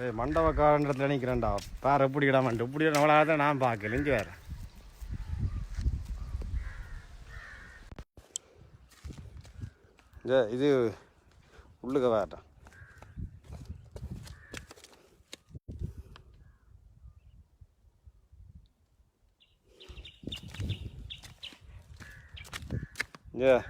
ஏய் மண்டபக்காரன்றதுல நிற்கிறேன்டா பாரு எப்படி இடமாண்டு இப்படி நம்மளாக தான் நான் பார்க்கல இங்கே வேறு இது உள்ளுக்க வேறா Yeah.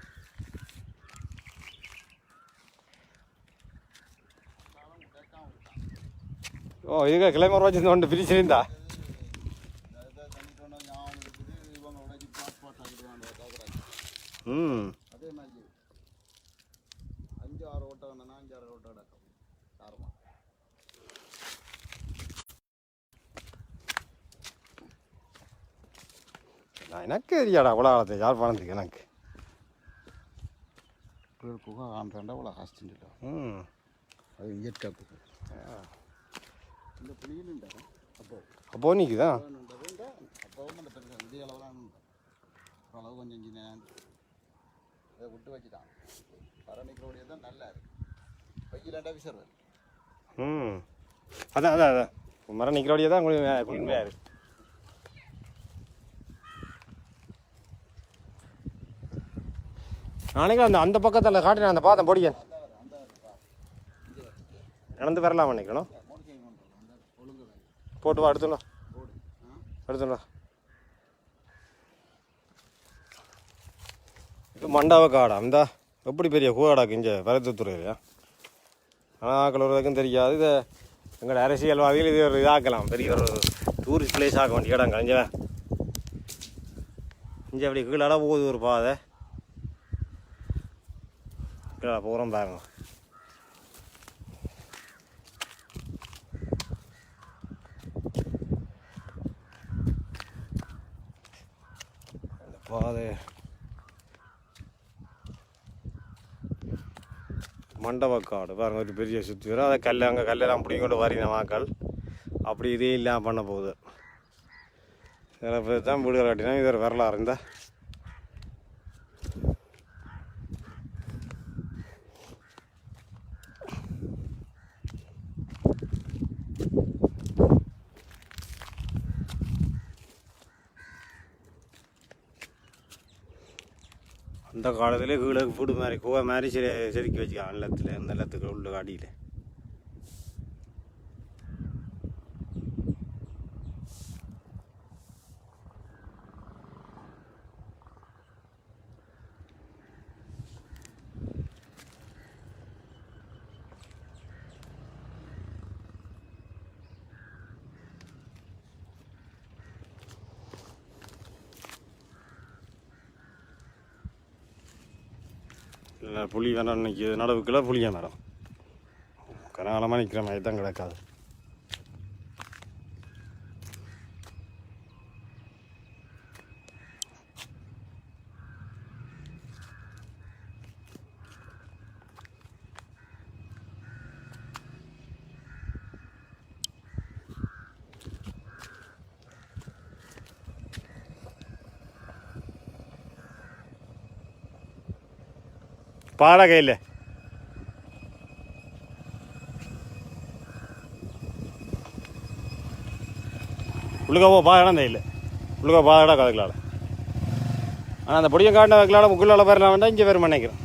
ஓ இதுக்கு கிளைமர் வச்சு ஒன்று பிரிச்சிருந்தா ம் அதே மாதிரி 5-6 ஓட்டம் 5-6 ஓட்டம் நடக்கும் காரமாக எனக்கு தெரியாடா அவ்வளோ ஆழத்தை யாழ்ப்பாணத்துக்கு எனக்கு குகை காண்றேன்டா அவ்வளோ ஹாஸ்டின் ம் அது இயற்கை குகை இந்த புளியில் அப்போ நீக்குதான் அப்போவும் அந்த பெருசாக இதே அளவு தான் அளவு கொஞ்சம் சின்ன இதை விட்டு வச்சுட்டான் பரணிக்கிறோடைய தான் நல்லா இருக்கு பையிலாண்டா விசர் ம் அதான் மரம் நிற்கிறோடைய தான் உங்களுக்கு குளிமையாக இருக்கு நாளைக்கு அந்த பக்கத்தில் காட்டின அந்த பாதம் பொடிய நடந்து வரலாம் நினைக்கணும் போட்டு வா எடுத்துடா இது மண்டாவை காடா இந்த எப்படி பெரிய கூடாக்கு இங்கே வரத்துத்துறையிலையா ஆனால் கலவரதுக்கும் தெரியாது இதை எங்களோட அரசியல்வாதிகள் இது ஒரு இதாக்கலாம் பெரிய ஒரு டூரிஸ்ட் பிளேஸ் ஆக்க வேண்டிய இடம் கழிஞ்ச இங்கே அப்படி கீழே போகுது ஒரு பாதை கீழே போகிறோம் பாருங்க பாதை மண்டபக்காடு பாருங்க ஒரு பெரிய சுற்றி வரும் அதை அங்கே கல்லெல்லாம் பிடிங்கொண்டு வரீங்க வாக்கள் அப்படி இதே இல்லாமல் பண்ண போகுது இதில் போய் தான் வீடுகள் கட்டினா இது ஒரு வரலாறு இருந்தால் அந்த காலத்திலே கீழே வீடு மாதிரி கூவை மாதிரி செதுக்கி வச்சுக்கான் வெள்ளத்தில் அந்த வெள்ளத்துக்கு உள்ள காட்டியில் இல்லை புளி வேணாம் நிற்கிது நடவுக்குள்ள புளியா மேடம் கனகாலமாக நிற்கிற மாதிரி தான் கிடக்காது பாட கையில் உள்ளுக்க போ பாடம் இல்லை உள்ளுக்க பாடா கதைக்கலாட ஆனால் அந்த பொடியை காட்டின வைக்கலாட முக்குள்ளால வரலாம் வேண்டாம் இங்கே பேர் நினைக்கிறேன்